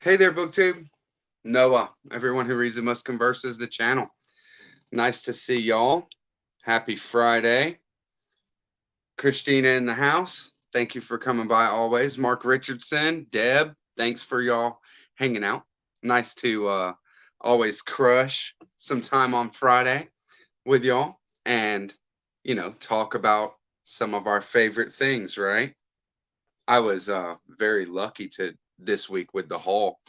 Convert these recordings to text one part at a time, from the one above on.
Hey there, BookTube. Noah. Everyone who reads it must converse is the channel. Nice to see y'all. Happy Friday. Christina in the house. Thank you for coming by always. Mark Richardson, Deb. Thanks for y'all hanging out. Nice to always crush some time on Friday with y'all and talk about some of our favorite things, right? I was very lucky to this week with the haul.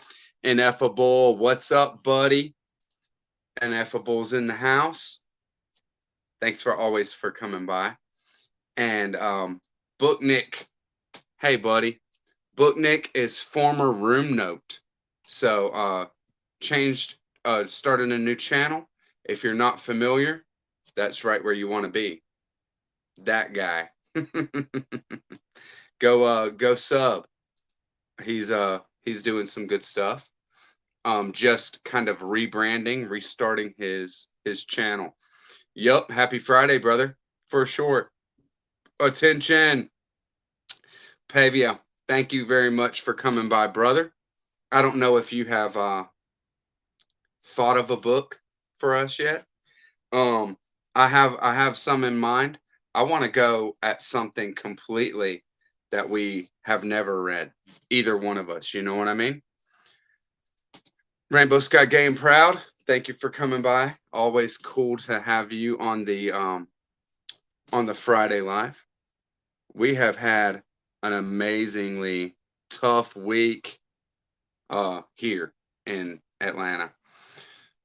Ineffable, what's up, buddy? Ineffable's in the house. Thanks for always for coming by. And Booknick, hey, buddy. Booknick is former room note. So changed, started a new channel. If you're not familiar, that's right where you want to be. That guy. Go sub. He's doing some good stuff. Just kind of rebranding, restarting his channel. Yup, happy Friday, brother, for sure. Attention, Pavia. Thank you very much for coming by, brother. I don't know if you have thought of a book for us yet. Um, I have some in mind. I want to go at something completely that we have never read, either one of us. You know what I mean? Rainbow Sky Gay and Proud. Thank you for coming by. Always cool to have you on the Friday live. We have had an amazingly tough week here in Atlanta.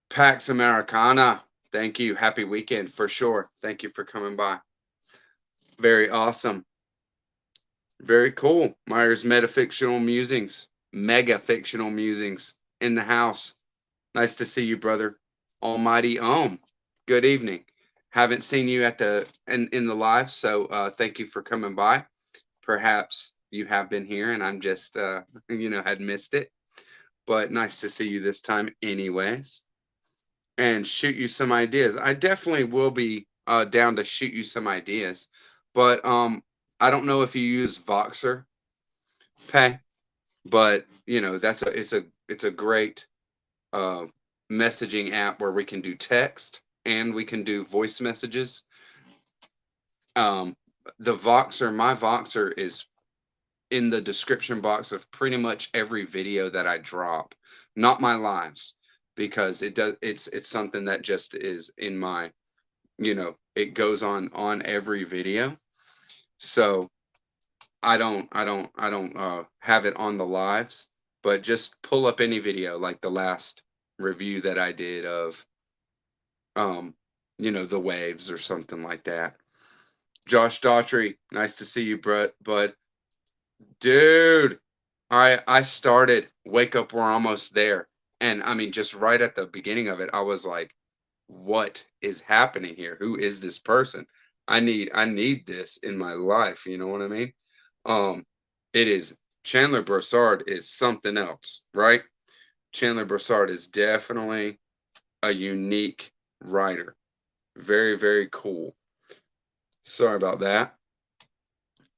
Pax Americana. Thank you. Happy weekend for sure. Thank you for coming by. Very awesome. Very cool. Myers Metafictional Musings. Mega fictional musings in the house. Nice to see you, brother. Almighty Om. Good evening. Haven't seen you at the in the live, so thank you for coming by. Perhaps you have been here and I'm just had missed it. But nice to see you this time anyways. And shoot you some ideas. I definitely will be down to shoot you some ideas. But I don't know if you use Voxer Pay, but it's a great uh, messaging app where we can do text and we can do voice messages. Um, the Voxer, my Voxer is in the description box of pretty much every video that I drop, not my lives, because it's something that just is in my, it goes on every video. So I don't have it on the lives, but just pull up any video like the last review that I did of um the waves or something like that. Josh Daughtry, nice to see you, Brett. But dude, I started Wake Up, We're Almost There, and I mean just right at the beginning of it, I was like, what is happening here? Who is this person? I need this in my life. You know what I mean? Um, it is Chandler Broussard is something else, right? Chandler Broussard is definitely a unique writer. Very, very cool. Sorry about that.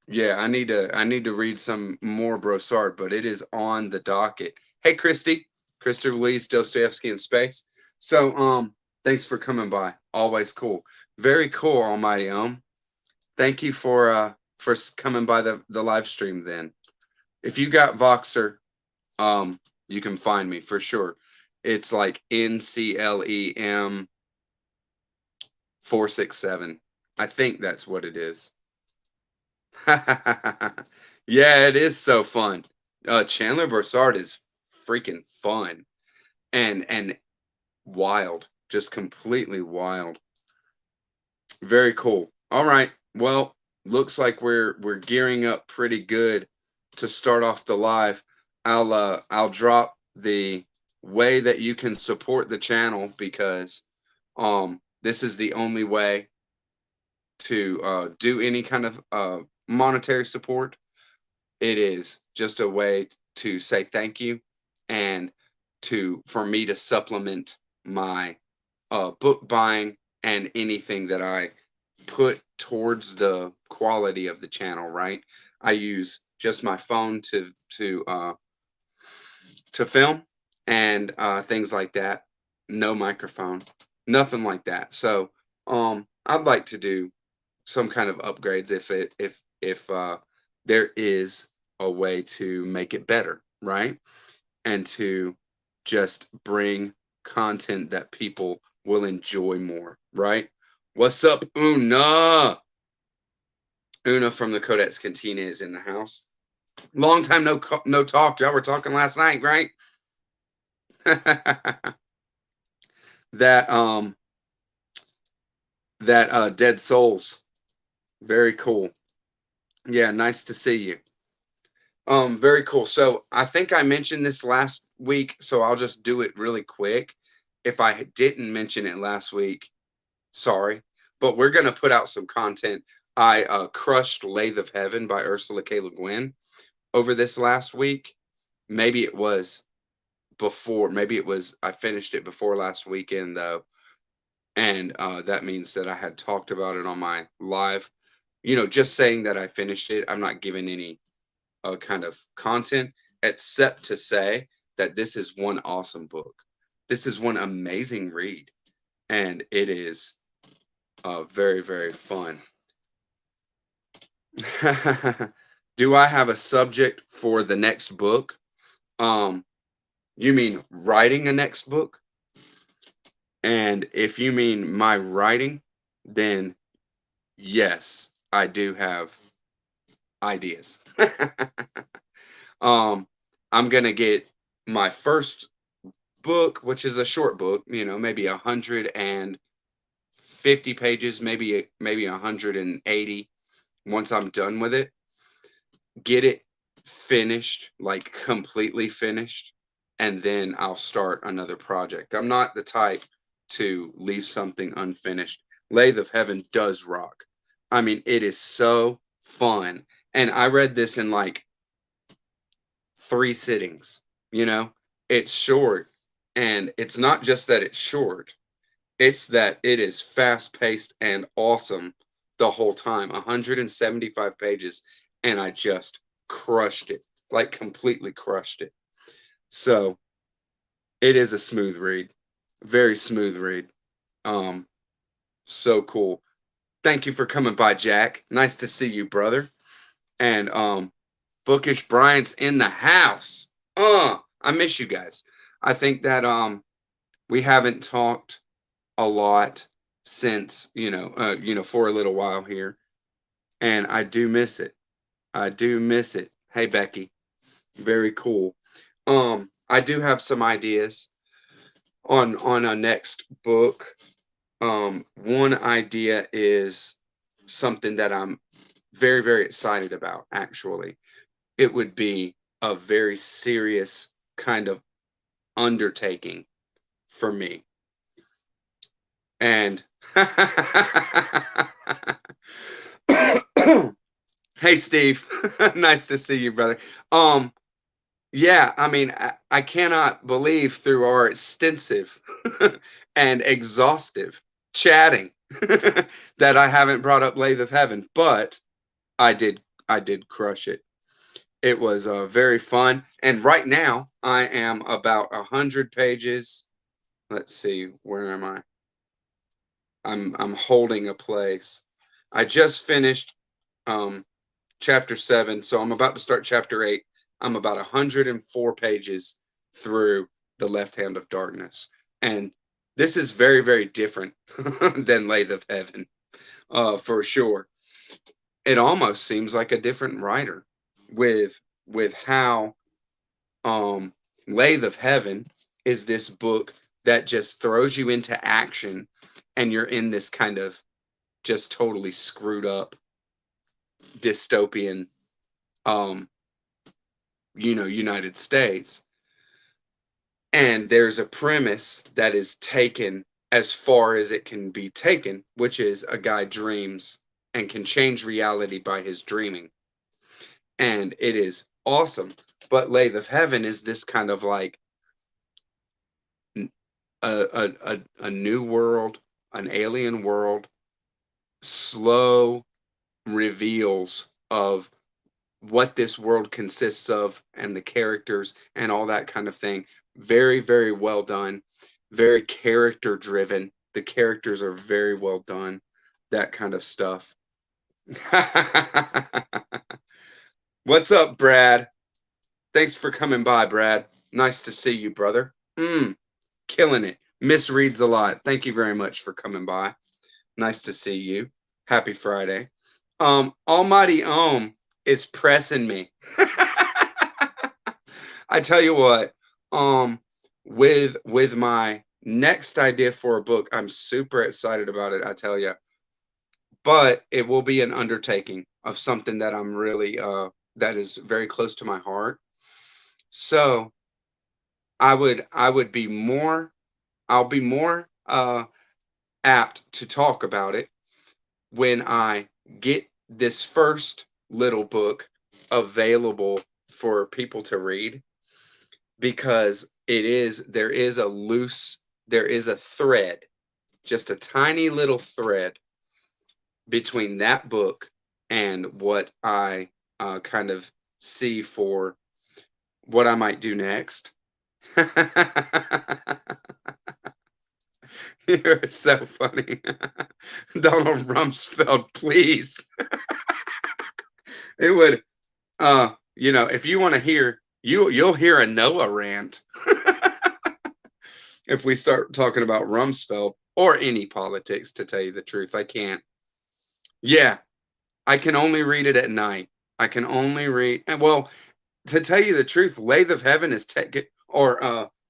Yeah, I need to read some more Broussard, but it is on the docket. Hey, Christy, Christopher Lee's Dostoevsky in Space. So, thanks for coming by. Always cool. Very cool, Almighty Thank you for coming by the live stream. Then, if you got Voxer, you can find me for sure. It's like NCLEM 467. I think that's what it is. Yeah, it is so fun. Chandler Broussard is freaking fun and wild, just completely wild. Very cool. All right. Well, looks like we're gearing up pretty good to start off the live. I'll drop the way that you can support the channel because this is the only way to do any kind of monetary support. It is just a way to say thank you and to for me to supplement my book buying and anything that I put towards the quality of the channel, right? I use just my phone to to film and things like that. No microphone, nothing like that. So I'd like to do some kind of upgrades if there is a way to make it better, right? And to just bring content that people will enjoy more, right? What's up, Una? Una from the Codex Cantina is in the house. Long time no talk. Y'all were talking last night, right? that Dead Souls. Very cool. Yeah, nice to see you. Very cool. So I think I mentioned this last week, so I'll just do it really quick. If I didn't mention it last week, sorry. But we're gonna put out some content. I crushed Lathe of Heaven by Ursula K. LeGuin over this last week. Maybe it was before, maybe it was I finished it before last weekend though. And that means that I had talked about it on my live. You know, just saying that I finished it, I'm not giving any kind of content, except to say that this is one awesome book. This is one amazing read, and it is very, very fun. Do I have a subject for the next book? You mean writing a next book? And if you mean my writing, then yes, I do have ideas. I'm gonna get my first book, which is a short book, you know, maybe 150 pages, maybe 180. Once I'm done with it, get it finished, like completely finished, and then I'll start another project. I'm not the type to leave something unfinished. Lathe of Heaven does rock. I mean, it is so fun. And I read this in like 3 sittings, you know? It's short, and it's not just that it's short, it's that it is fast-paced and awesome the whole time. 175 pages, and I just crushed it, like completely crushed it. So it is a smooth read, very smooth read. Um, so cool. Thank you for coming by, Jack. Nice to see you, brother. And Bookish Bryant's in the house. I miss you guys. I think that we haven't talked a lot since, for a little while here, and I do miss it. I do miss it. Hey, Becky. Very cool. I do have some ideas on a next book. One idea is something that I'm very, very excited about, actually. It would be a very serious kind of undertaking for me. And hey, Steve, nice to see you, brother. Yeah, I mean, I cannot believe through our extensive and exhaustive chatting that I haven't brought up Lathe of Heaven, but I did crush it. It was very fun, and right now I am about 100 pages. Let's see, where am I? I'm holding a place. I just finished chapter 7, so I'm about to start chapter 8. I'm about 104 pages through The Left Hand of Darkness, and this is very, very different than Lathe of Heaven, for sure. It almost seems like a different writer with how Lathe of Heaven is this book that just throws you into action, and you're in this kind of just totally screwed up dystopian United States, and there's a premise that is taken as far as it can be taken, which is a guy dreams and can change reality by his dreaming, and it is awesome. But Lathe of Heaven is this kind of like a new world, an alien world, slow reveals of what this world consists of and the characters and all that kind of thing. Very, very well done. Very character driven. The characters are very well done. That kind of stuff. What's up, Brad? Thanks for coming by, Brad. Nice to see you, brother. Killing it. Misreads a lot. Thank you very much for coming by. Nice to see you. Happy Friday. Almighty Ohm is pressing me. I tell you what, with my next idea for a book, I'm super excited about it, I tell you. But it will be an undertaking of something that I'm really that is very close to my heart. So I'll be more apt to talk about it when I get this first little book available for people to read, because there is a thread, just a tiny little thread between that book and what I kind of see for what I might do next. You're so funny. Donald Rumsfeld, please. It would, if you want to hear, you'll hear a Noah rant if we start talking about Rumsfeld or any politics, to tell you the truth. I can't. Yeah, I can only read it at night. I can only read, well, to tell you the truth, Lathe of Heaven is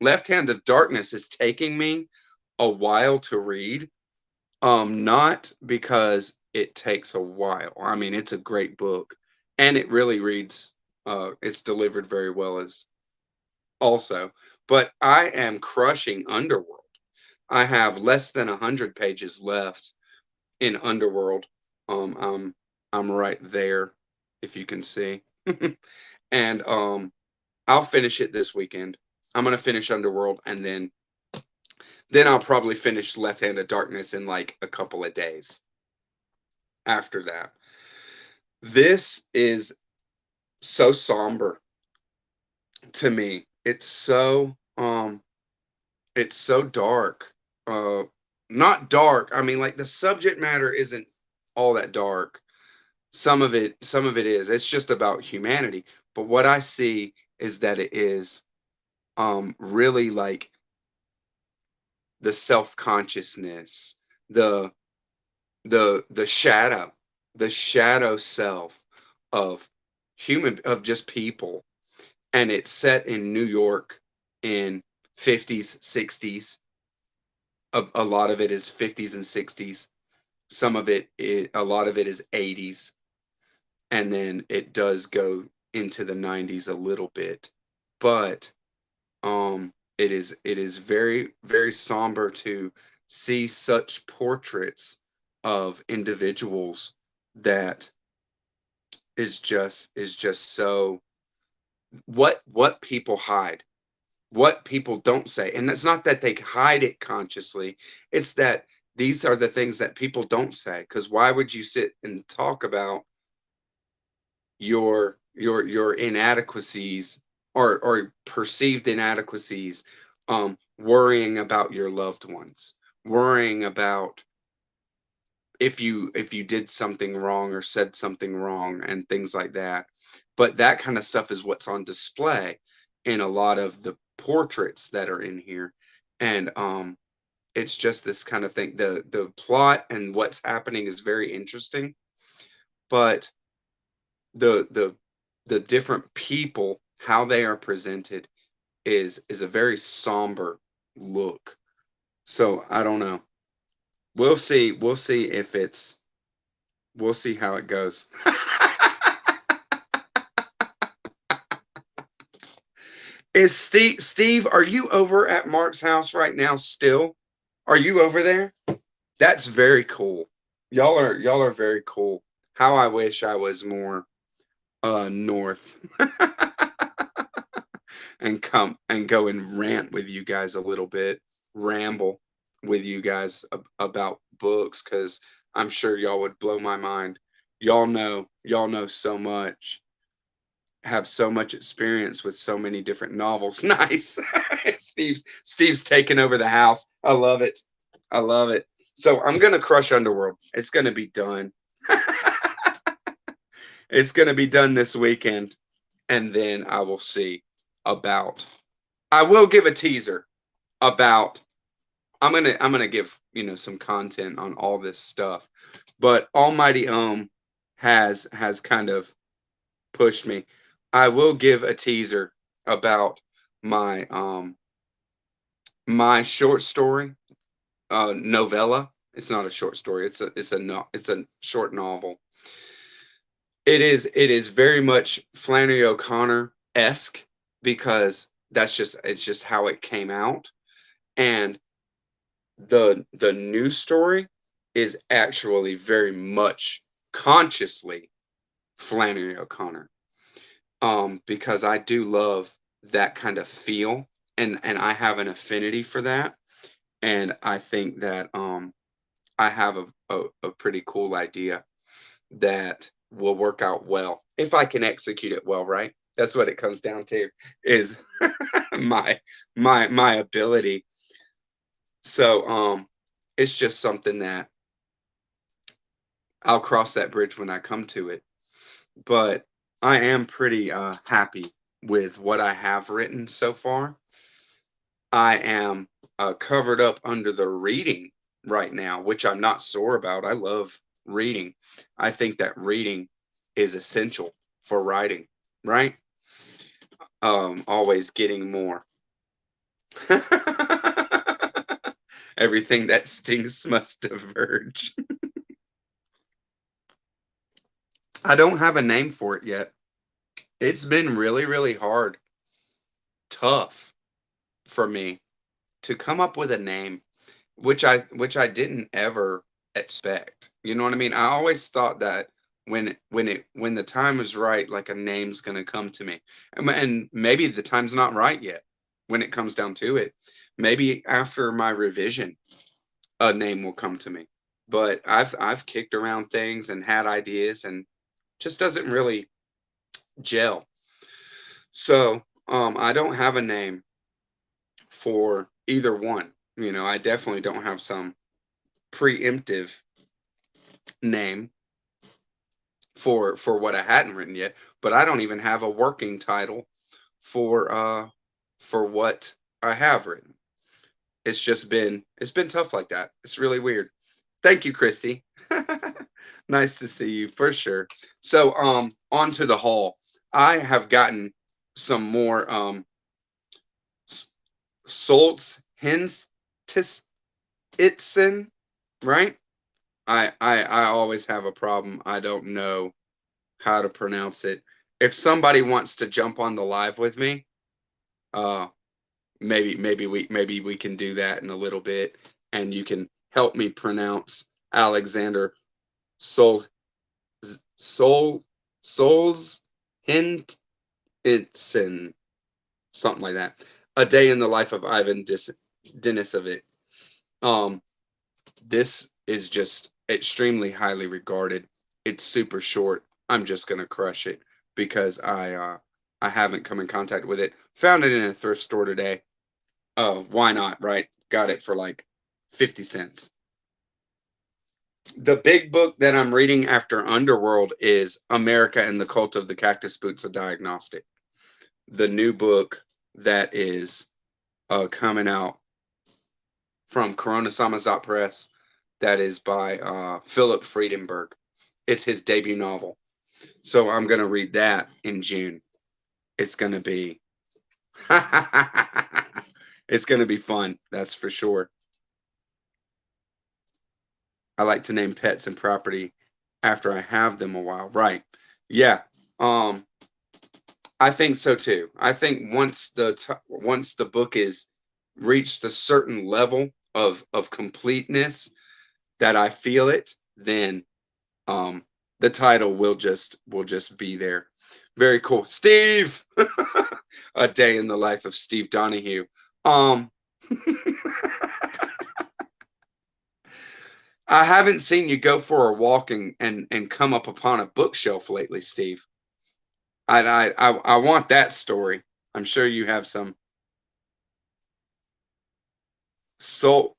Left Hand of Darkness is taking me a while to read. Not because it takes a while. I mean, it's a great book, and it really reads. It's delivered very well as also. But I am crushing Underworld. I have less than 100 pages left in Underworld. I'm right there, if you can see, and I'll finish it this weekend. I'm gonna finish Underworld, and then I'll probably finish Left Hand of Darkness in like a couple of days after that. This is so somber to me. It's so dark. Not dark. I mean, like, the subject matter isn't all that dark. Some of it is. It's just about humanity. But what I see is that it is really like the self-consciousness, the shadow, the shadow self of just people. And it's set in New York in 50s, 60s. A lot of it is 50s and 60s. A lot of it is 80s. And then it does go into the 90s a little bit. But it is very, very somber to see such portraits of individuals that is just so, what people hide, what people don't say. And it's not that they hide it consciously, it's that these are the things that people don't say. Because why would you sit and talk about your inadequacies, or perceived inadequacies, worrying about your loved ones, worrying about if you did something wrong or said something wrong and things like that. But that kind of stuff is what's on display in a lot of the portraits that are in here. And it's just this kind of thing. The plot and what's happening is very interesting, but the the different people, how they are presented, is a very somber look. So I don't know. We'll see if we'll see how it goes. Is Steve, are you over at Mark's house right now still? Are you over there? That's very cool. Y'all are very cool. How I wish I was more north and come and go and rant with you guys a little bit, ramble with you guys about books, because I'm sure y'all would blow my mind. Y'all know so much. have so much experience with so many different novels. Nice. Steve's taking over the house. I love it. I love it. So I'm gonna crush Underworld. It's gonna be done. It's gonna be done this weekend, and then I will see about. I will give a teaser about. I'm gonna give some content on all this stuff, but Almighty has kind of pushed me. I will give a teaser about my my short story novella. It's not a short story. It's a short novel. It is very much Flannery O'Connor esque because it's just how it came out, and the new story is actually very much consciously Flannery O'Connor, because I do love that kind of feel, and I have an affinity for that, and I think that I have a pretty cool idea that will work out well if I can execute it well, right? That's what it comes down to, is my my ability. So it's just something that I'll cross that bridge when I come to it. But I am pretty happy with what I have written so far. I am covered up under the reading right now, which I'm not sore about. I love reading. I think that reading is essential for writing, right? Always getting more. Everything that stings must diverge. I don't have a name for it yet. It's been really, really hard, tough for me to come up with a name, which I didn't ever expect. You know what I mean? I always thought that when the time is right, like a name's gonna come to me, and maybe the time's not right yet. When it comes down to it, maybe after my revision, a name will come to me. But I've kicked around things and had ideas, and just doesn't really gel. So I don't have a name for either one. I definitely don't have some preemptive name for what I hadn't written yet, but I don't even have a working title for what I have written. It's been tough like that. It's really weird. Thank you, Christy. Nice to see you for sure. So on to the haul. I have gotten some more Solzhenitsyn, right? I always have a problem. I don't know how to pronounce it. If somebody wants to jump on the live with me, uh, maybe we can do that in a little bit, and you can help me pronounce Alexander Sol Sol Solzhenitsyn, something like that. A Day in the Life of Ivan Denisovich. Um, this is just extremely highly regarded. It's super short. I'm just gonna crush it because I haven't come in contact with it. Found it in a thrift store today. Oh, why not, right? Got it for like 50 cents. The big book that I'm reading after Underworld is America and the Cult of the Cactus Boots, a Diagnostic. The new book that is coming out from Press. That is by Philip Friedenberg. It's his debut novel. So I'm going to read that in June. It's going to be it's going to be fun, that's for sure. I like to name pets and property after I have them a while. Right. Yeah. I think so too. I think once the book is reached a certain level of completeness that I feel it, then the title will just be there. Very cool. Steve. A Day in the Life of Steve Donahue. I haven't seen you go for a walk and come up upon a bookshelf lately, Steve. I want that story. I'm sure you have some. Sol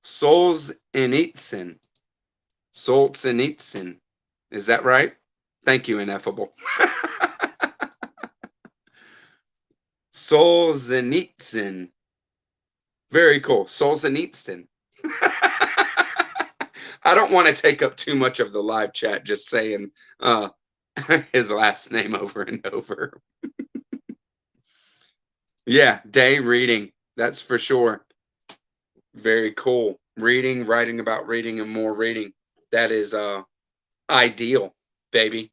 Solzhenitsyn. Solzhenitsyn. Is that right? Thank you, Ineffable. Solzhenitsyn. Very cool. Solzhenitsyn. I don't want to take up too much of the live chat just saying his last name over and over. Yeah, day reading. That's for sure. Very cool. Reading, writing about reading, and more reading. That is ideal, baby.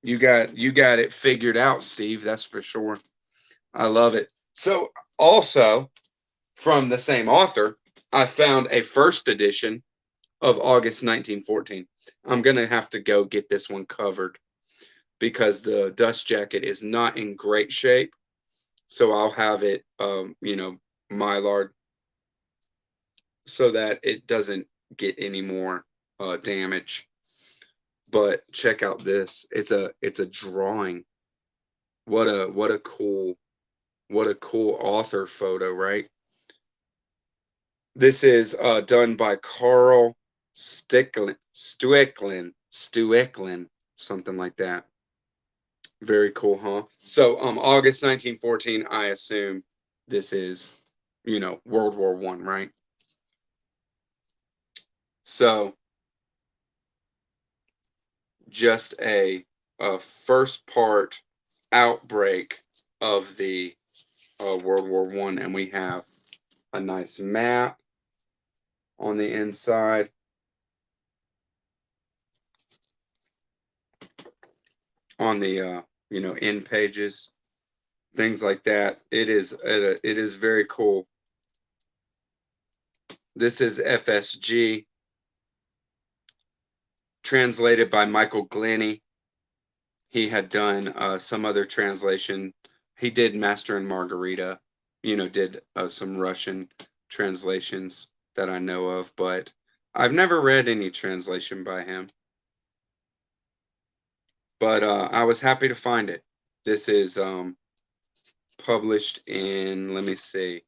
You got it figured out, Steve. That's for sure. I love it. So also from the same author, I found a first edition of August 1914. I'm gonna have to go get this one covered because the dust jacket is not in great shape. So I'll have it, mylar so that it doesn't get any more damage. But check out this. It's a drawing. What a cool author photo, right? This is done by Carl Stuecklin, something like that. Very cool, huh? So August 1914, I assume this is, World War I, right? So just a first part outbreak of the World War I, and we have a nice map on the inside. On the end pages, things like that. It is very cool. This is FSG, translated by Michael Glenny. He had done some other translation. He did Master and Margarita, did some Russian translations that I know of, but I've never read any translation by him. But I was happy to find it. This is published in, let me see,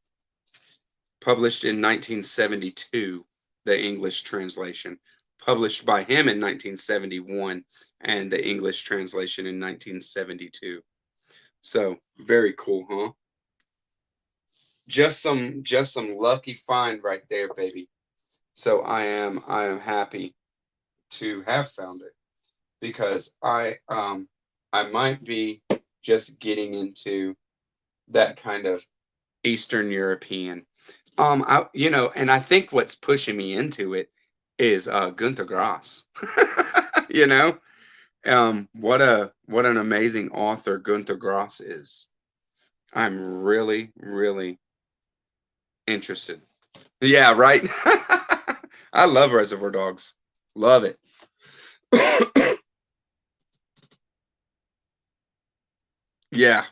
published in 1972, the English translation. Published by him in 1971, and the English translation in 1972. So very cool, huh? Just some lucky find right there, baby. So I am happy to have found it because I might be just getting into that kind of Eastern European. And I think what's pushing me into it is Günter Grass. you know, what an amazing author Günter Grass is. I'm really, really interested. Yeah, right. I love Reservoir Dogs. Love it. Yeah.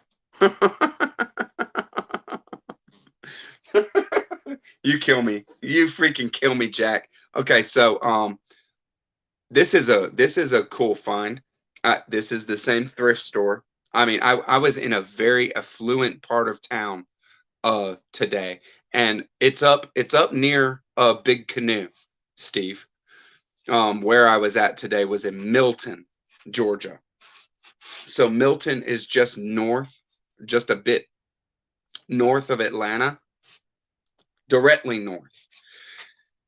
You kill me. You freaking kill me, Jack. Okay, so this is a cool find. This is the same thrift store. I mean, I was in a very affluent part of town today, and it's up near Big Canoe, Steve. Where I was at today was in Milton, Georgia. So Milton is just north, just a bit north of Atlanta, directly north.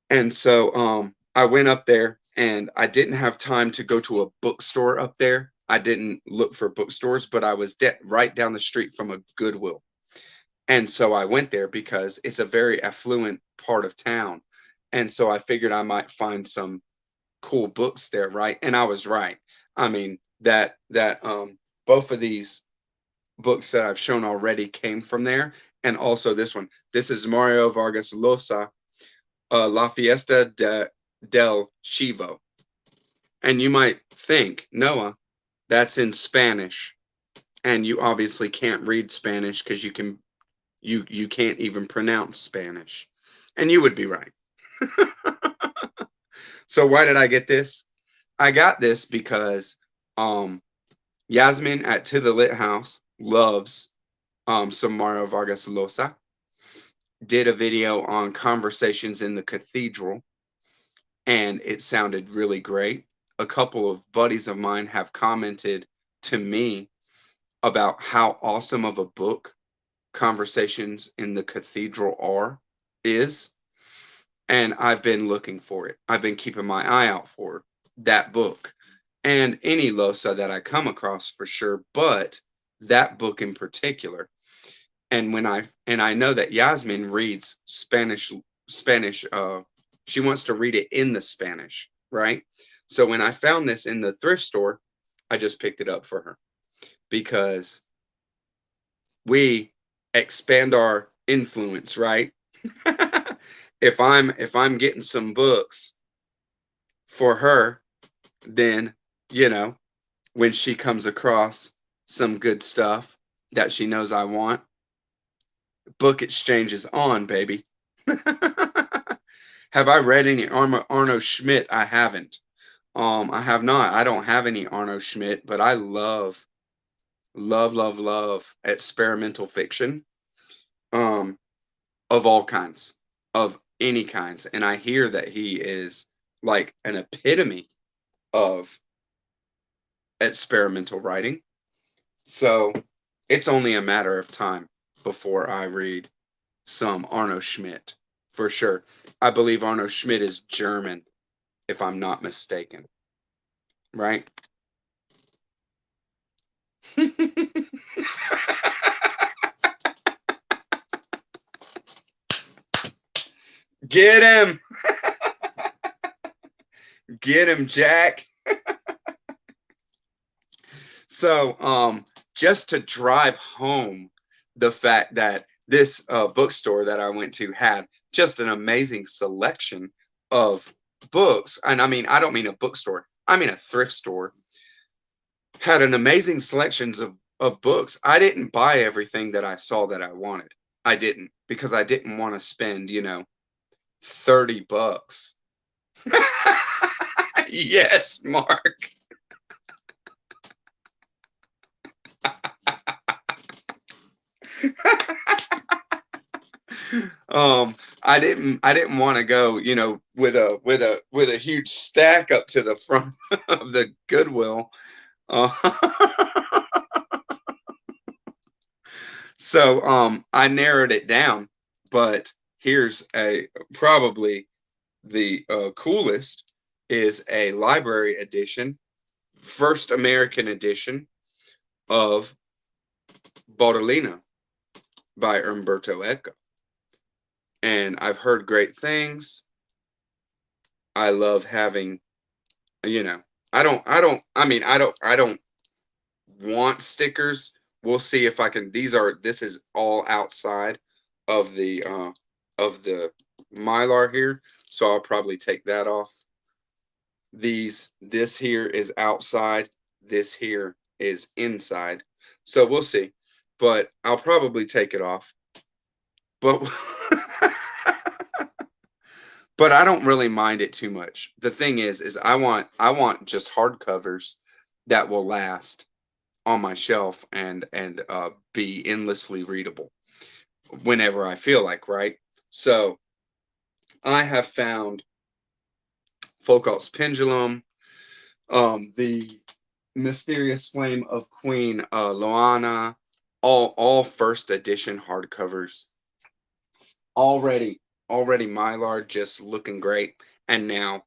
And so I went up there and I didn't have time to go to a bookstore up there. I didn't look for bookstores, but I was right down the street from a Goodwill. And so I went there because it's a very affluent part of town. And so I figured I might find some cool books there, right? And I was right. I mean, that both of these books that I've shown already came from there, and also this one. This is Mario Vargas Llosa, La Fiesta del Chivo. And you might think, Noah, that's in Spanish, and you obviously can't read Spanish because you can't even pronounce Spanish, and you would be right. So why did I get this? I got this because Yasmin at To the Lit House loves some Mario Vargas Llosa. Did a video on conversations in the cathedral, and it sounded really great. A couple of buddies of mine have commented to me about how awesome of a book Conversations in the Cathedral is, and I've been looking for it. I've been keeping my eye out for that book and any Losa that I come across for sure, but that book in particular. And I know that Yasmin reads Spanish she wants to read it in the Spanish, right? So when I found this in the thrift store, I just picked it up for her because we expand our influence, right? If I'm getting some books for her, then when she comes across some good stuff that she knows I want, book exchange is on, baby. Have I read any Arno Schmidt? I haven't. I have not. I don't have any Arno Schmidt, but I love, love, love, love experimental fiction. Um, of all kinds, of any kinds. And I hear that he is like an epitome of experimental writing. So it's only a matter of time before I read some Arno Schmidt for sure. I believe Arno Schmidt is German, if I'm not mistaken. Right? Get him! Get him, Jack! So, just to drive home the fact that this bookstore that I went to had just an amazing selection of books. And I mean, I don't mean a bookstore, I mean a thrift store. Had an amazing selections of books. I didn't buy everything that I saw that I wanted. I didn't, because I didn't want to spend, $30. Yes, Mark. I didn't want to go, with a huge stack up to the front of the Goodwill. Uh, so I narrowed it down, but here's a probably the coolest is a library edition, first American edition of Baudelaire by Umberto Eco. And I've heard great things. I love having, I don't want stickers. We'll see if I can. This is all outside of the Mylar here, so I'll probably take that off. This here is outside. This here is inside. So we'll see, but I'll probably take it off. But but I don't really mind it too much. The thing is I want just hardcovers that will last on my shelf and be endlessly readable whenever I feel like, right? So I have found Foucault's Pendulum, the Mysterious Flame of Queen Loana, all first edition hardcovers. Already Mylar, just looking great, and now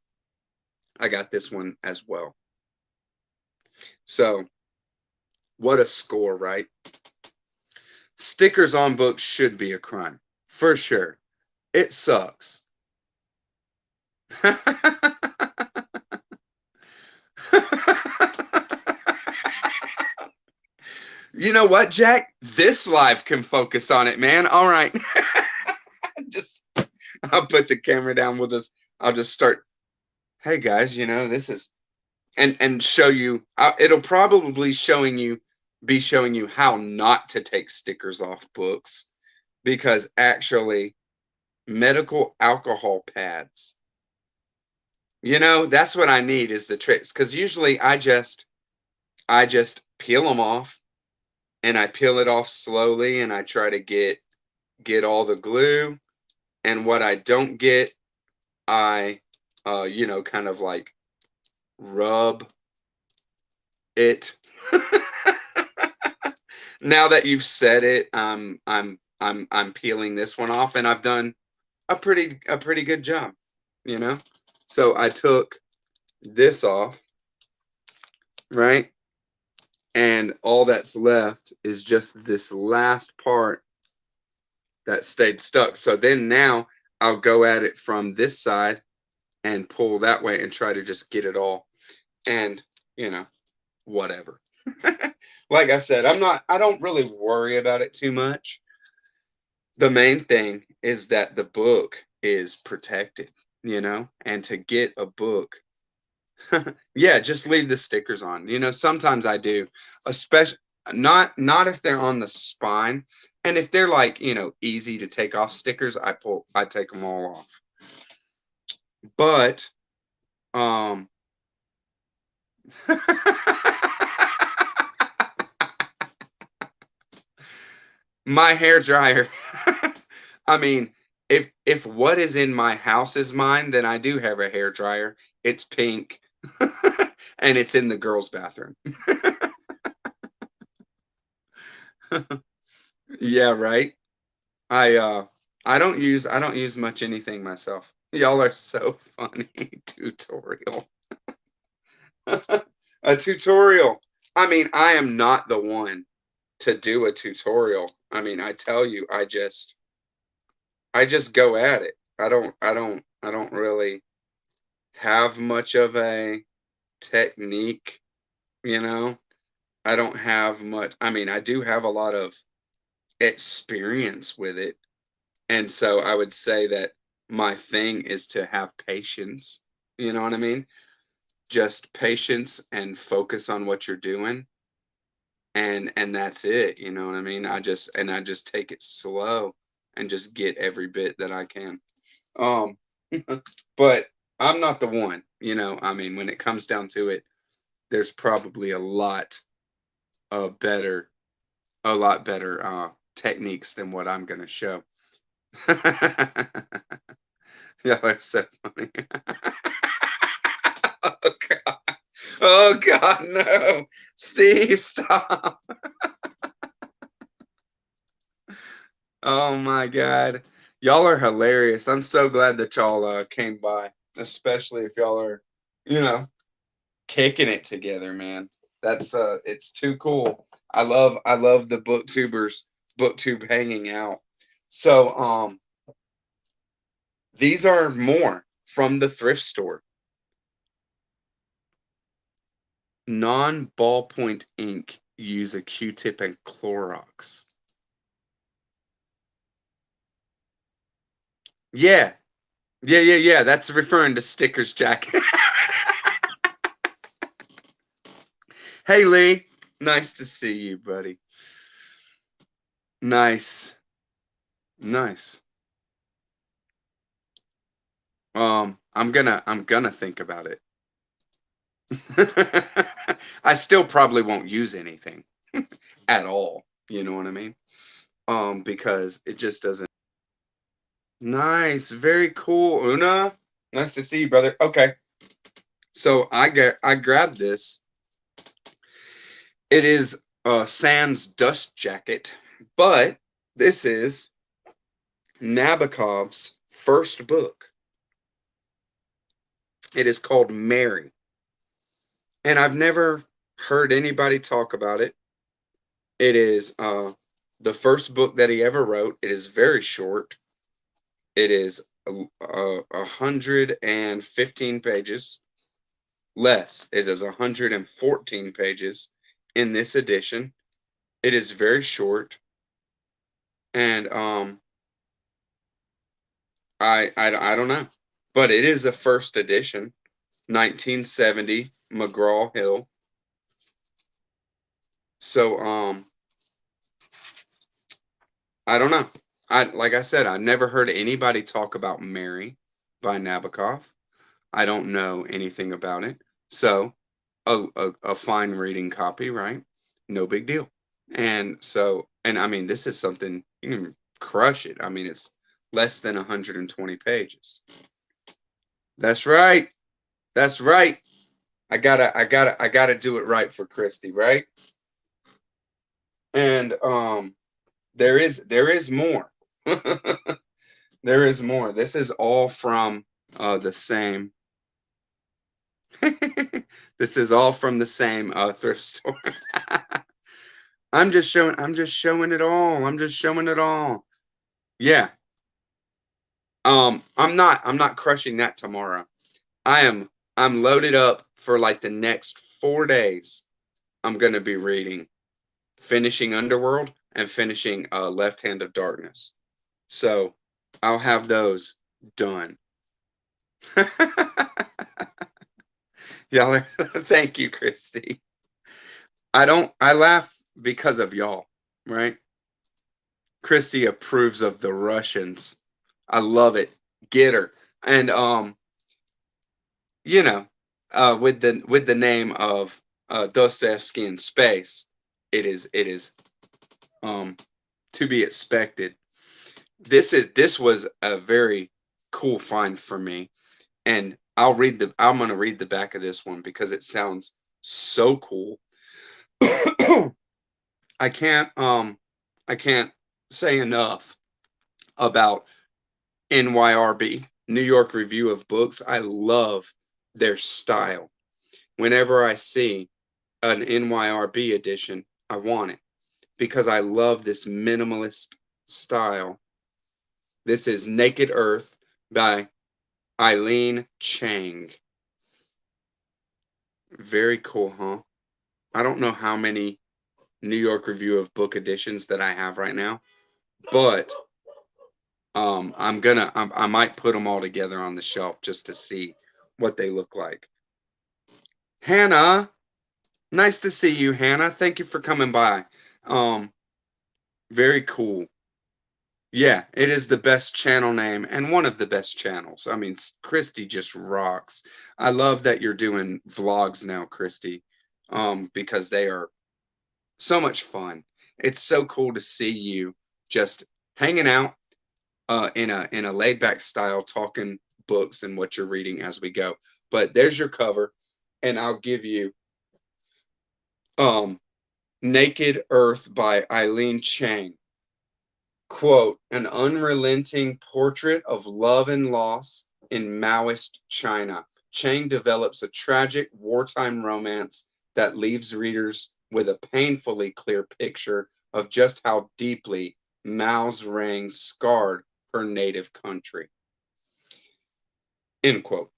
I got this one as well. So what a score, right? Stickers on books should be a crime, for sure. It sucks. You know what, Jack? This live can focus on it, man. All right. I'll put the camera down. I'll just start. Hey guys, this is, and show you. It'll probably be showing you how not to take stickers off books, because actually, medical alcohol pads. That's what I need is the tricks, because usually I just I just peel them off, and I peel it off slowly, and I try to get all the glue, and what I don't get, I you know, kind of like rub it. Now that you've said it, I'm peeling this one off, and I've done a pretty good job, you know. So I took this off, right? And all that's left is just this last part that stayed stuck. So then now I'll go at it from this side and pull that way and try to just get it all. And, you know, whatever. Like I said, I don't really worry about it too much. The main thing is that the book is protected, you know, and to get a book, yeah, just leave the stickers on. You know, sometimes I do, especially not if they're on the spine, and if they're like, you know, easy to take off stickers, I take them all off. But um my hair dryer. I mean, if what is in my house is mine, then I do have a hair dryer. It's pink. And it's in the girls' bathroom. Yeah, right. I uh I don't use much anything myself. Y'all are so funny. Tutorial. A tutorial. I mean, I am not the one to do a tutorial. I mean, I tell you, I just go at it. I don't really have much of a technique, you know. I don't have much. I mean, I do have a lot of experience with it. And so I would say that my thing is to have patience. You know what I mean? Just patience and focus on what you're doing. And that's it. You know what I mean? I just take it slow and just get every bit that I can. Um, but I'm not the one, you know. I mean, when it comes down to it, there's probably better a lot better techniques than what I'm gonna show. Y'all are so funny. Oh God. Oh God, no. Steve, stop. Oh my God. Y'all are hilarious. I'm so glad that y'all came by, especially if y'all are, you know, kicking it together, man. That's it's too cool. I love the booktube hanging out. So these are more from the thrift store. Non-ballpoint ink, use a Q-tip and Clorox. Yeah. Yeah. That's referring to stickers, Jack. Hey Lee, nice to see you, buddy. Nice. Nice. I'm gonna think about it. I still probably won't use anything at all. You know what I mean? Because it just doesn't. Nice, very cool, Una. Nice to see you, brother. Okay, so I grabbed this. It is Sans dust jacket, but this is Nabokov's first book. It is called Mary, and I've never heard anybody talk about it. It is the first book that he ever wrote. It is very short. It is 115 pages. Less. It is 114 pages in this edition. It is very short, and I don't know, but it is a first edition, 1970 McGraw-Hill. So I don't know. Like I said, I never heard anybody talk about Mary by Nabokov. I don't know anything about it. So a fine reading copy, right? No big deal. And so, and I mean, this is something you can crush it. I mean, it's less than 120 pages. That's right. That's right. I gotta do it right for Christy, right? And there is more. There is more. This is all from the same. This is all from the same thrift store. I'm just showing it all. I'm just showing it all. Yeah. I'm not crushing that tomorrow. I'm loaded up for like the next 4 days. I'm gonna be reading, finishing Underworld and finishing Left Hand of Darkness. So I'll have those done. Y'all are, thank you, Christy. I laugh because of y'all, right? Christy approves of the Russians. I love it. Get her. And you know, with the name of Dostoevsky in space, it is um to be expected. This was a very cool find for me, and I'm gonna read the back of this one because it sounds so cool. I can't I can't say enough about NYRB, New York Review of Books. I love their style. Whenever I see an NYRB edition, I want it because I love this minimalist style. This is Naked Earth by Eileen Chang. Very cool, huh? I don't know how many New York Review of Book editions that I have right now, but I might put them all together on the shelf just to see what they look like. Hannah, nice to see you, Hannah. Thank you for coming by. Um, very cool. Yeah, it is the best channel name and one of the best channels. I mean, Christy just rocks. I love that you're doing vlogs now, Christy, because they are so much fun. It's so cool to see you just hanging out in a laid back style, talking books and what you're reading as we go. But there's your cover, and I'll give you um, Naked Earth by Eileen Chang. Quote, an unrelenting portrait of love and loss in Maoist China. Chang develops a tragic wartime romance that leaves readers with a painfully clear picture of just how deeply Mao's reign scarred her native country. End quote.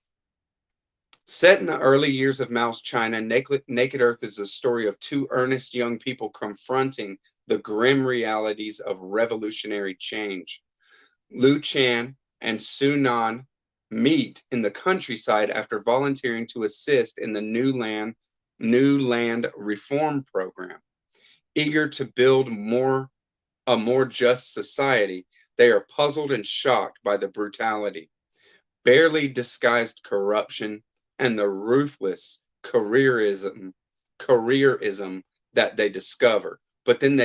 Set in the early years of Mao's China, Naked Earth is a story of two earnest young people confronting the grim realities of revolutionary change. Lu Chan and Su Nan meet in the countryside after volunteering to assist in the New Land Reform Program. Eager to build a more just society, they are puzzled and shocked by the brutality, barely disguised corruption, and the ruthless careerism that they discover. But then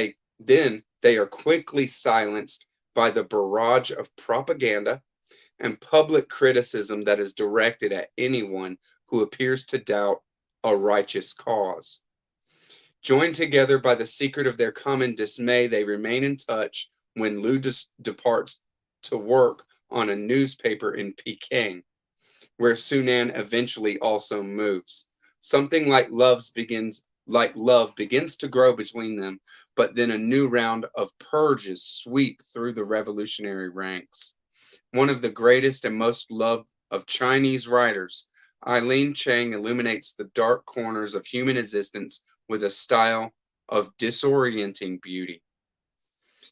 they are quickly silenced by the barrage of propaganda and public criticism that is directed at anyone who appears to doubt a righteous cause. Joined together by the secret of their common dismay, they remain in touch when Lu departs to work on a newspaper in Peking, where Sunan eventually also moves. Something like love begins to grow between them, but then a new round of purges sweep through the revolutionary ranks. One of the greatest and most loved of Chinese writers, Eileen Chang illuminates the dark corners of human existence with a style of disorienting beauty.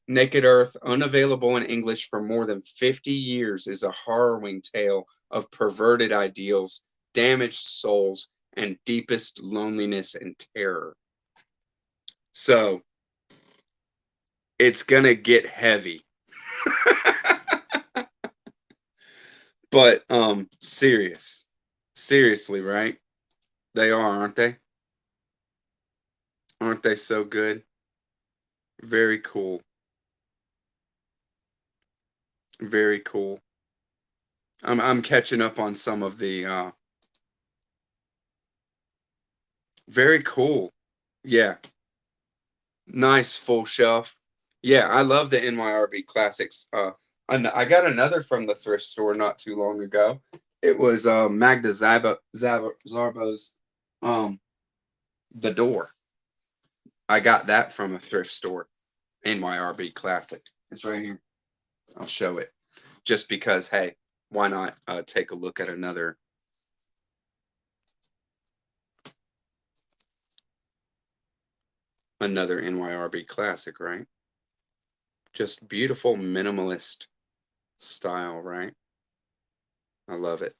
Naked Earth, unavailable in English for more than 50 years, is a harrowing tale of perverted ideals, damaged souls, and deepest loneliness and terror. So, it's gonna get heavy. But seriously, right? They are, aren't they? Aren't they so good? Very cool. Very cool. I'm catching up on some of the very cool. Yeah. Nice full shelf. Yeah, I love the NYRB classics. And I got another from the thrift store not too long ago. It was Magda Zarbo's um The Door. I got that from a thrift store. NYRB classic. It's right here. I'll show it. Just because, hey, why not take a look at another NYRB classic, right? Just beautiful minimalist style, right? I love it.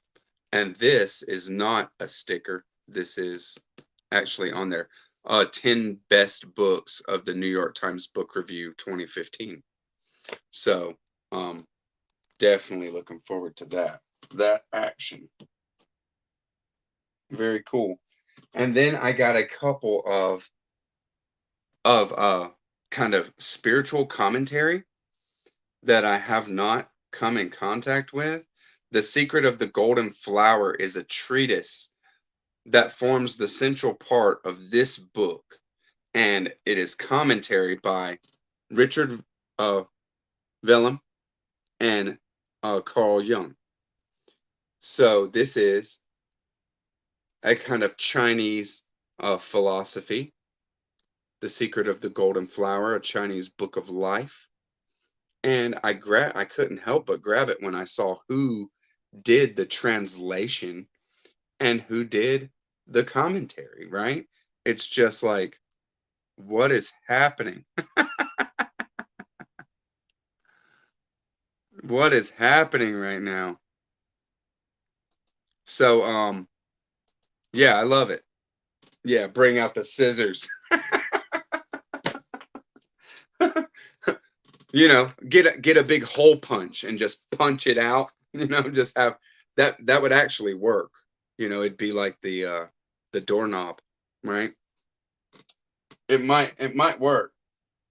And this is not a sticker. This is actually on there. 10 best books of the New York Times Book Review 2015. So, definitely looking forward to that action. Very cool. And then I got a couple of kind of spiritual commentary that I have not come in contact with. The Secret of the Golden Flower is a treatise that forms the central part of this book, and it is commentary by Richard Vellum and Carl Jung. So this is a kind of Chinese philosophy, The Secret of the Golden Flower, a Chinese book of life. And I couldn't help but grab it when I saw who did the translation and who did the commentary, right? It's just like, what is happening? What is happening right now? So, yeah, I love it. Yeah, bring out the scissors. Get a big hole punch and just punch it out. Just have that would actually work. It'd be like the doorknob, right? It might work.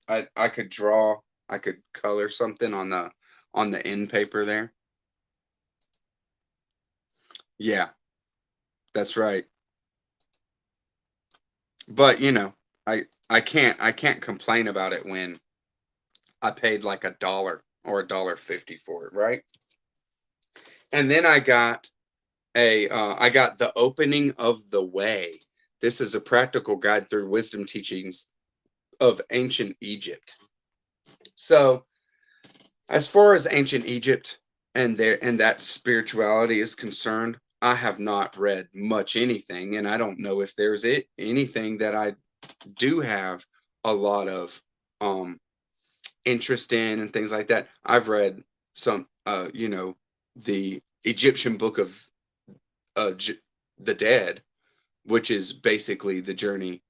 I could draw, I could color something on the end paper there. Yeah, that's right. But I can't complain about it when I paid like $1 or $1.50 for it, right? And then I got The Opening of the Way. This is a practical guide through wisdom teachings of ancient Egypt. So, as far as ancient Egypt and that spirituality is concerned, I have not read much anything, and I don't know if there's anything that I do have a lot of interest in and things like that. I've read some, the Egyptian Book of the Dead, which is basically the journey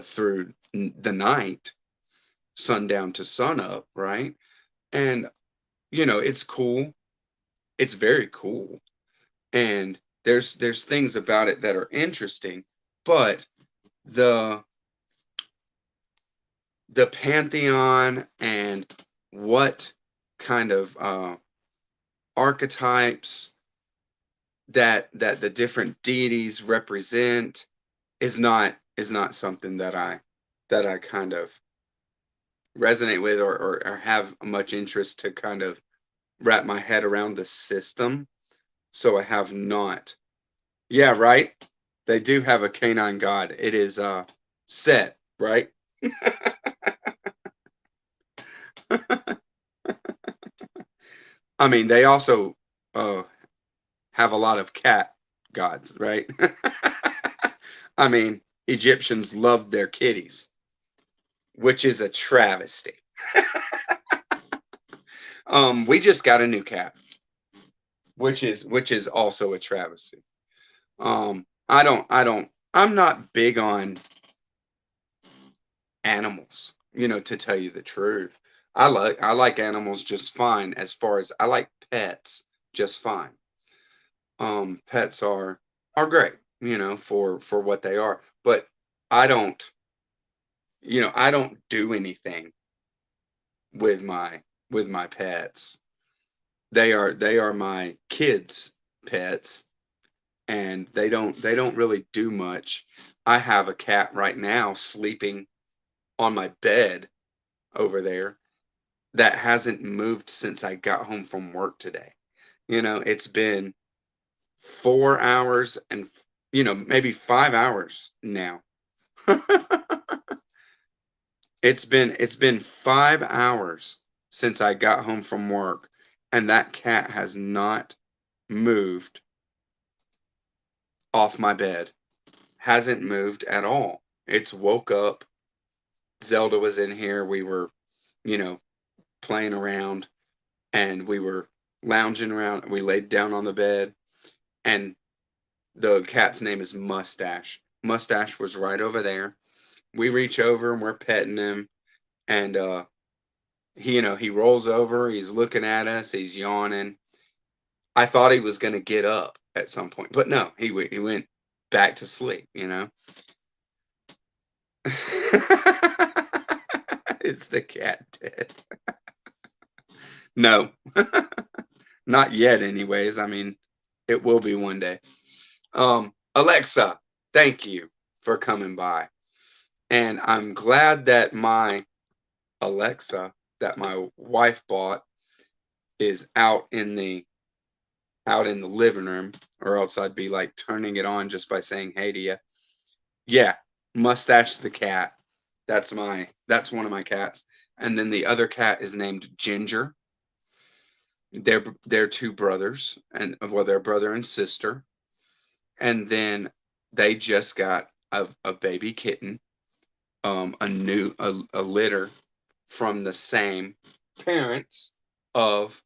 through the night, sundown to sunup, right? And it's cool. It's very cool, and there's things about it that are interesting, but the the pantheon and what kind of archetypes that the different deities represent is not something that I kind of resonate with or have much interest to kind of wrap my head around the system. So I have not. Yeah, right. They do have a canine god. It is Set, right? I mean, they also uh have a lot of cat gods, right? I mean, Egyptians loved their kitties, which is a travesty. We just got a new cat, which is also a travesty. I'm not big on animals, to tell you the truth. I like animals just fine, as far as I like pets just fine. Pets are great. for what they are. But I don't, I don't do anything with my pets. They are my kids' pets, and they don't really do much. I have a cat right now sleeping on my bed over there that hasn't moved since I got home from work today. It's been 4 hours and maybe 5 hours now. It's been 5 hours since I got home from work, and that cat has not moved off my bed. Hasn't moved at all. It's woke up. Zelda was in here. We were, you know, playing around, and we were lounging around. We laid down on the bed, and the cat's name is Mustache. Mustache was right over there. We reach over and we're petting him, and he rolls over. He's looking at us. He's yawning. I thought he was going to get up at some point, but no, he went back to sleep. Is the cat dead? No, not yet. Anyways, I mean, it will be one day. Alexa, thank you for coming by, and I'm glad that my Alexa that my wife bought is out in the living room, or else I'd be like turning it on just by saying hey to you. Yeah, Mustache the cat. That's one of my cats. And then the other cat is named Ginger. They're two brothers, and well, they're brother and sister. And then they just got a baby kitten, a litter from the same parents of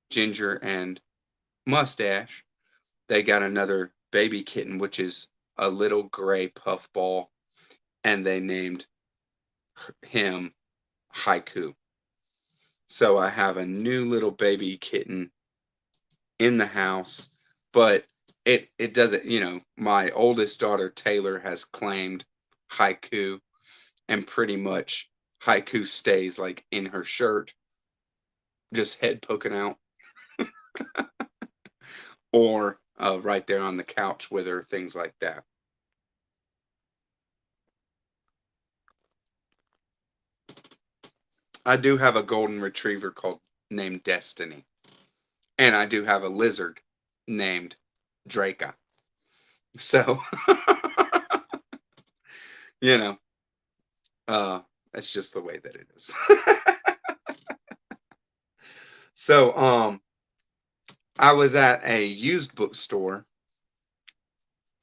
Ginger and Mustache. They got another baby kitten, which is a little gray puffball, and they named him Haiku. So I have a new little baby kitten in the house, but it doesn't, my oldest daughter Taylor has claimed Haiku, and pretty much Haiku stays like in her shirt, just head poking out, or right there on the couch with her, things like that. I do have a golden retriever named Destiny, and I do have a lizard named Draca. So, you know, that's just the way that it is. So, I was at a used bookstore.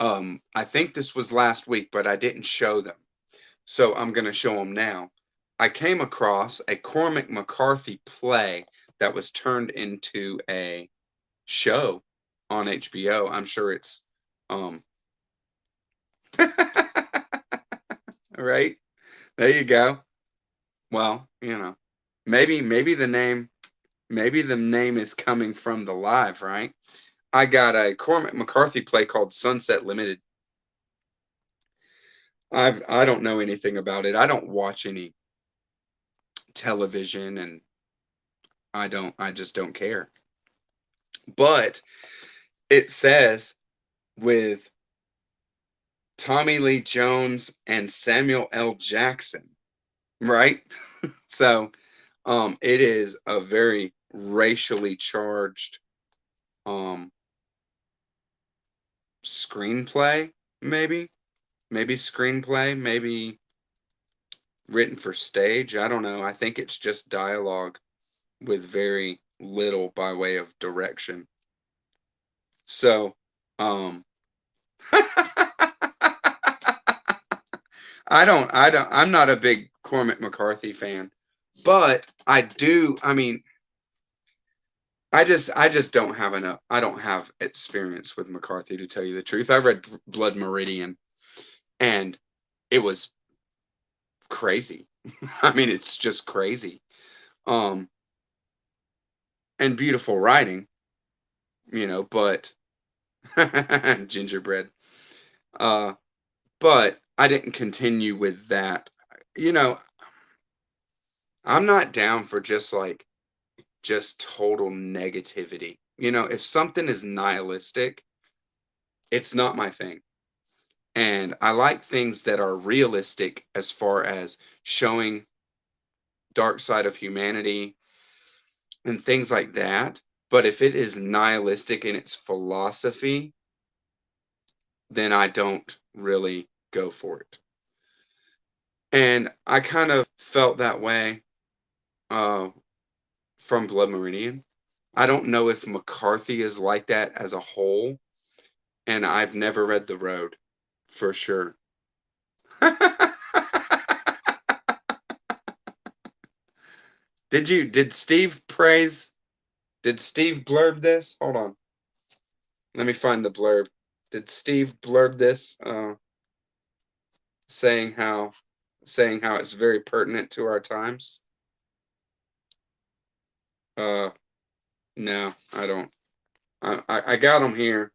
I think this was last week, but I didn't show them. So I'm going to show them now. I came across a Cormac McCarthy play that was turned into a show on HBO. I'm sure it's right. There you go. Well, maybe the name is coming from the live, right? I got a Cormac McCarthy play called Sunset Limited. I don't know anything about it. I don't watch any television, and I just don't care. But it says with Tommy Lee Jones and Samuel L. Jackson, right? So it is a very racially charged um screenplay, maybe screenplay, maybe written for stage. I don't know. I think it's just dialogue with very little by way of direction. So, I'm not a big Cormac McCarthy fan, but I mean, I just don't have enough. I don't have experience with McCarthy, to tell you the truth. I read Blood Meridian, and it was crazy. I mean, it's just crazy. Um, and beautiful writing, but gingerbread. But I didn't continue with that. You know, I'm not down for just total negativity. You know, if something is nihilistic, it's not my thing. And I like things that are realistic as far as showing dark side of humanity and things like that. But if it is nihilistic in its philosophy, then I don't really go for it. And I kind of felt that way uh, from Blood Meridian. I don't know if McCarthy is like that as a whole, and I've never read The Road for sure. Did Steve blurb this? Hold on. Let me find the blurb. Did Steve blurb this saying how it's very pertinent to our times? No, I don't. I got him here.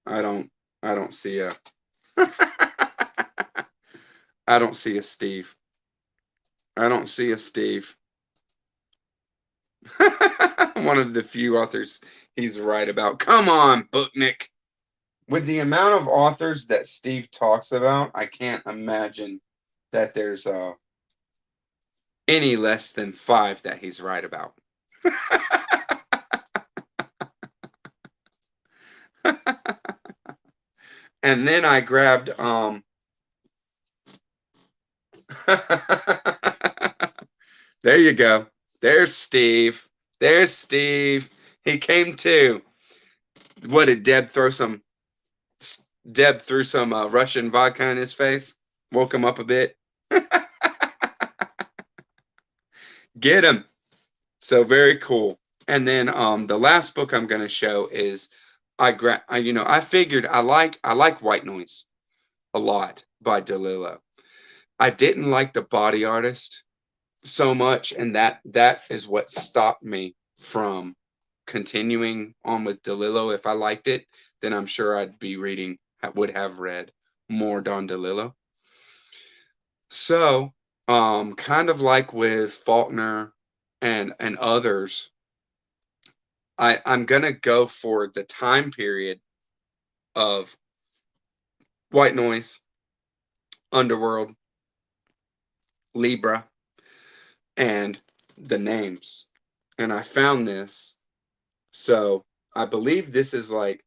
I don't see a I don't see a Steve. I don't see a Steve. One of the few authors he's right about. Come on, Booknick. With the amount of authors that Steve talks about, I can't imagine that there's any less than 5 that he's right about. And then I grabbed there you go. There's Steve. There's Steve. He came too. What did Deb throw some Russian vodka in his face? Woke him up a bit. Get him. So very cool. And then the last book I'm going to show is I figured I like White Noise a lot by DeLillo. I didn't like the body artist so much, and that is what stopped me from continuing on with DeLillo. If I liked it, then I'm sure would have read more Don DeLillo. So, kind of like with Faulkner and others, I'm gonna go for the time period of White Noise, Underworld, Libra, and the names. And I found this, so I believe this is like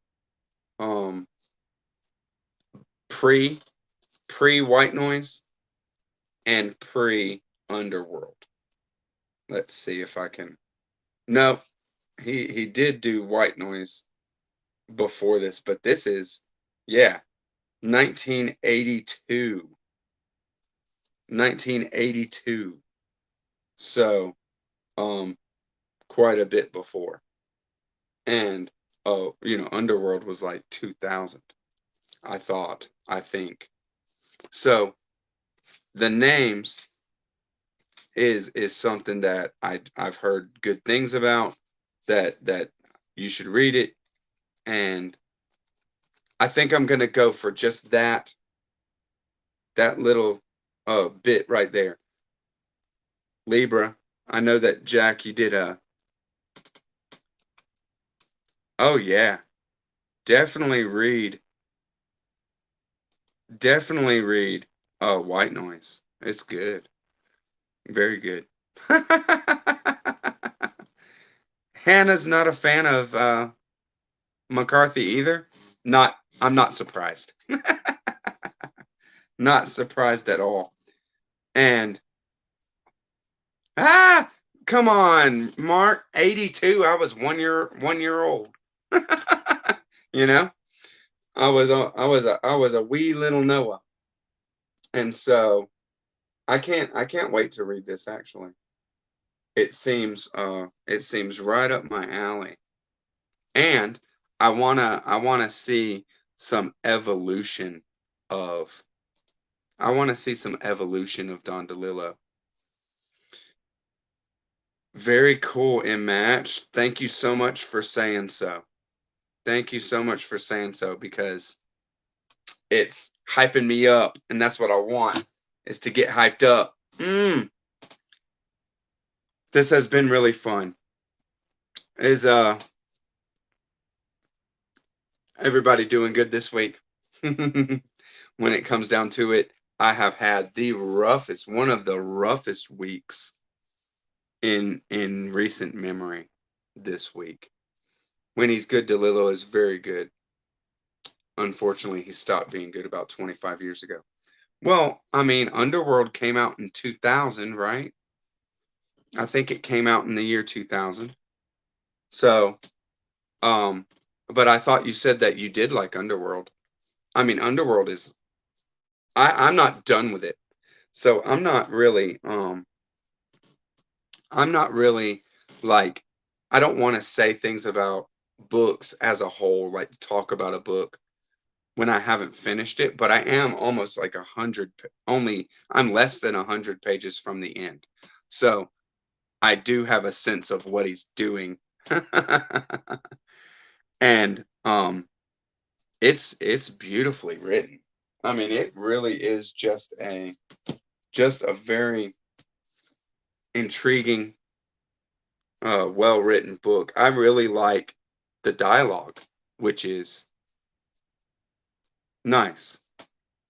um pre White Noise and pre Underworld. Let's see if I can. No, he did do White Noise before this, but this is 1982. 1982. So quite a bit before. And Underworld was like 2000. I think. So the names is something that I've heard good things about, that you should read it, and I think I'm gonna go for just that little bit right there. Libra. I know that Jack, you did oh yeah, definitely read White Noise. It's good. Very good. Hannah's not a fan of McCarthy either. I'm not surprised. Not surprised at all. And come on, Mark. 82. I was 1 year old. You know, I was a wee little Noah, and so I can't wait to read this. Actually, it seems right up my alley, and I wanna see some evolution of Don DeLillo. Very cool, Match. Thank you so much for saying so. Thank you so much for saying so, because it's hyping me up, and that's what I want, is to get hyped up. This has been really fun. Is everybody doing good this week? When it comes down to it, I have had the roughest, one of the roughest weeks in recent memory this week. When he's good, DeLillo is very good. Unfortunately, he stopped being good about 25 years ago. Well, I mean, Underworld came out in 2000, right? I think it came out in the year 2000. So, but I thought you said that you did like Underworld. I mean, Underworld is, I'm not done with it. So I'm not really like, I don't want to say things about books as a whole, like talk about a book when I haven't finished it, but I am almost like 100, only I'm less than 100 pages from the end. So I do have a sense of what he's doing. And it's beautifully written. I mean, it really is just a very intriguing, well-written book. I really like the dialogue, which is nice.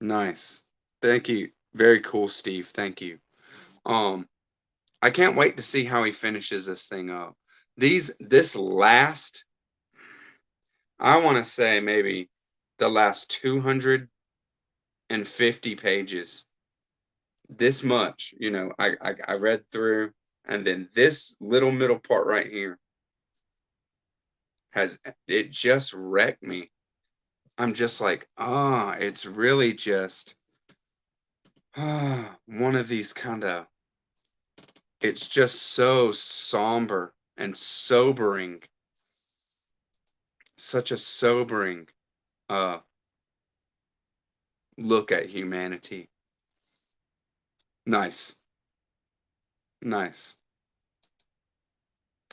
Nice. Thank you. Very cool, Steve. Thank you. Um, I can't wait to see how he finishes this thing up. This last, I want to say maybe the last 250 pages, this much, I read through, and then this little middle part right here it just wrecked me. I'm just like, it's really just one of these kind of, it's just so somber and sobering, such a sobering uh look at humanity. Nice. Nice.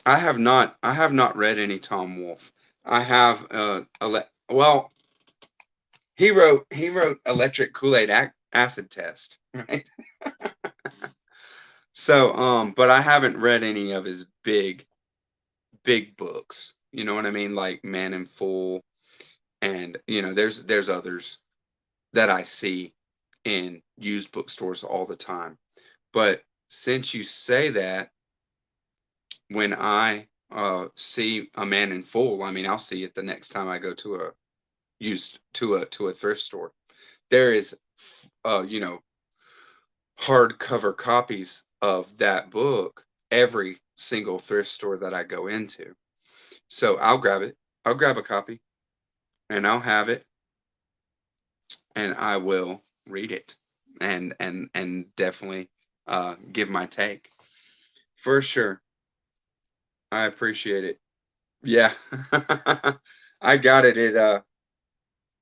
I have not read any Tom Wolfe. I have well, he wrote Electric Kool-Aid Acid Test, right? So but I haven't read any of his big books. You know what I mean? Like Man in Full, and there's others that I see in used bookstores all the time. But since you say that, when I see a Man in Full, I mean, I'll see it the next time I go to a thrift store. There is, you know, hardcover copies of that book every single thrift store that I go into. So I'll grab it. I'll grab a copy and I'll have it, and I will read it, and definitely give my take for sure. I appreciate it. Yeah. I got it.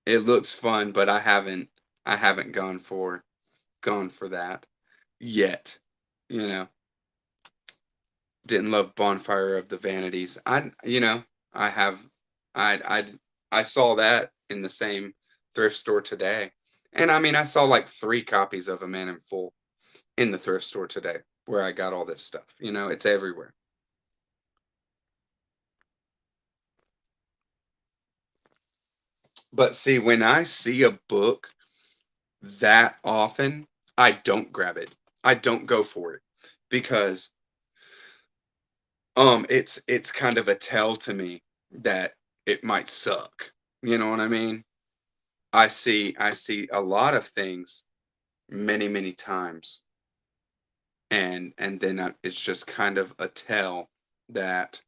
It looks fun, but I haven't gone for that yet. You know, didn't love Bonfire of the Vanities. I have I saw that in the same thrift store today. And I mean, I saw like 3 copies of A Man in Full in the thrift store today where I got all this stuff. It's everywhere. But see, when I see a book that often, I don't grab it. I don't go for it because it's kind of a tell to me that it might suck. You know what I mean? I see a lot of things many, many times, and then it's just kind of a tell that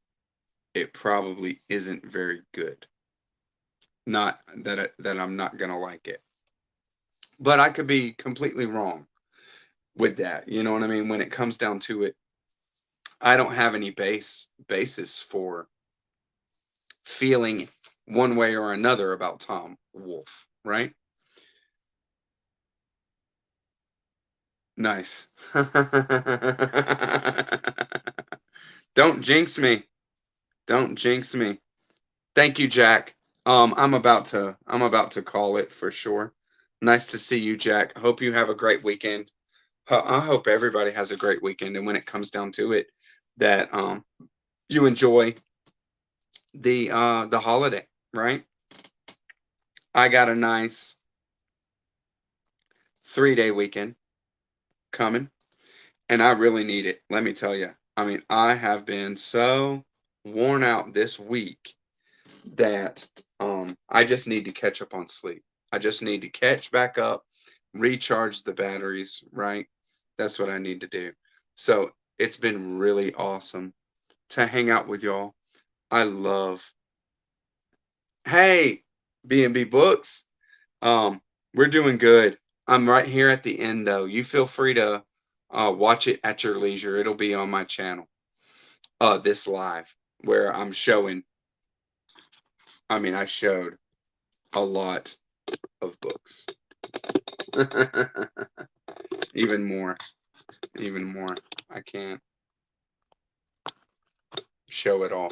it probably isn't very good. Not that I'm not gonna like it, but I could be completely wrong with that. You know what I mean? When it comes down to it, I don't have any basis for feeling one way or another about Tom Wolfe, right? Nice. Don't jinx me. Don't jinx me. Thank you, Jack. I'm about to call it for sure. Nice to see you, Jack. Hope you have a great weekend. I hope everybody has a great weekend, and when it comes down to it, that you enjoy the holiday, right? I got a nice 3-day weekend coming, and I really need it. Let me tell you. I mean, I have been so worn out this week that I just need to catch up on sleep. I just need to catch back up, recharge the batteries, right? That's what I need to do. So it's been really awesome to hang out with y'all. I love, hey, B&B Books. Um, we're doing good. I'm right here at the end though. You feel free to watch it at your leisure. It'll be on my channel. This live where I'm showing. I mean, I showed a lot of books. Even more. Even more. I can't show it all.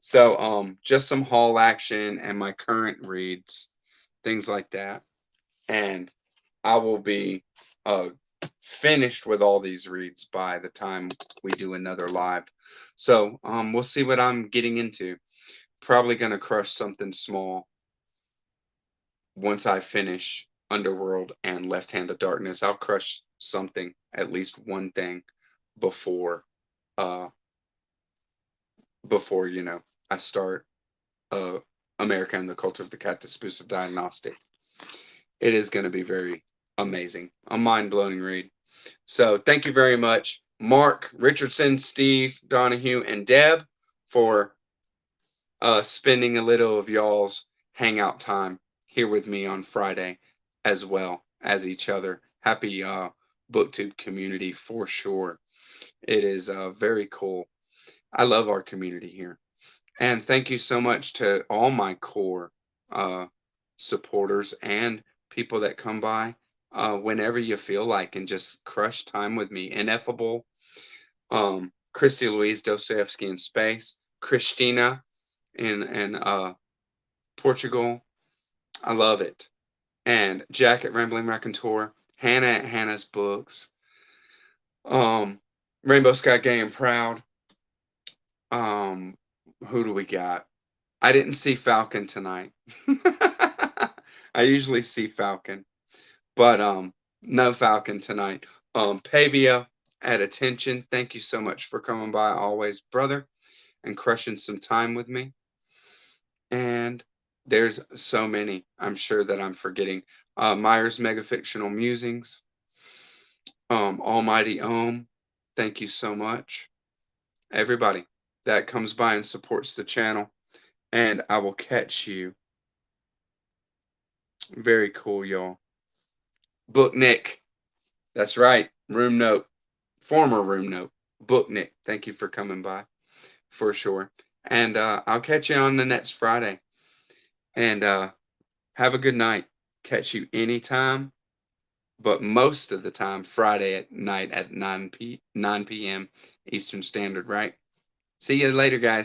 So, just some haul action and my current reads, things like that. And I will be uh, finished with all these reads by the time we do another live. So, we'll see what I'm getting into. Probably going to crush something small once I finish Underworld and Left Hand of Darkness. I'll crush something, at least one thing, before uh before I start uh America and the Cult of the Cataspusa Diagnostic. It is going to be very amazing, a mind-blowing read. So thank you very much, Mark, Richardson, Steve, Donahue, and Deb, for spending a little of y'all's hangout time here with me on Friday, as well as each other. Happy BookTube community for sure. It is very cool. I love our community here. And thank you so much to all my core uh, supporters and people that come by whenever you feel like and just crush time with me. Ineffable, Christy Louise Dostoevsky in Space, Christina in Portugal. I love it. And Jack at Rambling Raconteur, Hannah at Hannah's Books, um, Rainbow Sky Gay and Proud. Um, who do we got? I didn't see Falcon tonight. I usually see Falcon, but no Falcon tonight. Pavia at Attention. Thank you so much for coming by always, brother, and crushing some time with me. And there's so many. I'm sure that I'm forgetting. Myers Megafictional Musings. Almighty Ohm. Thank you so much. Everybody that comes by and supports the channel. And I will catch you. Very cool, y'all. Book Nick. That's right. Room note. Former room note. Book Nick. Thank you for coming by. For sure. And I'll catch you on the next Friday. And have a good night. Catch you anytime. But most of the time, Friday at night at 9 p.m. Eastern Standard, right? See you later, guys.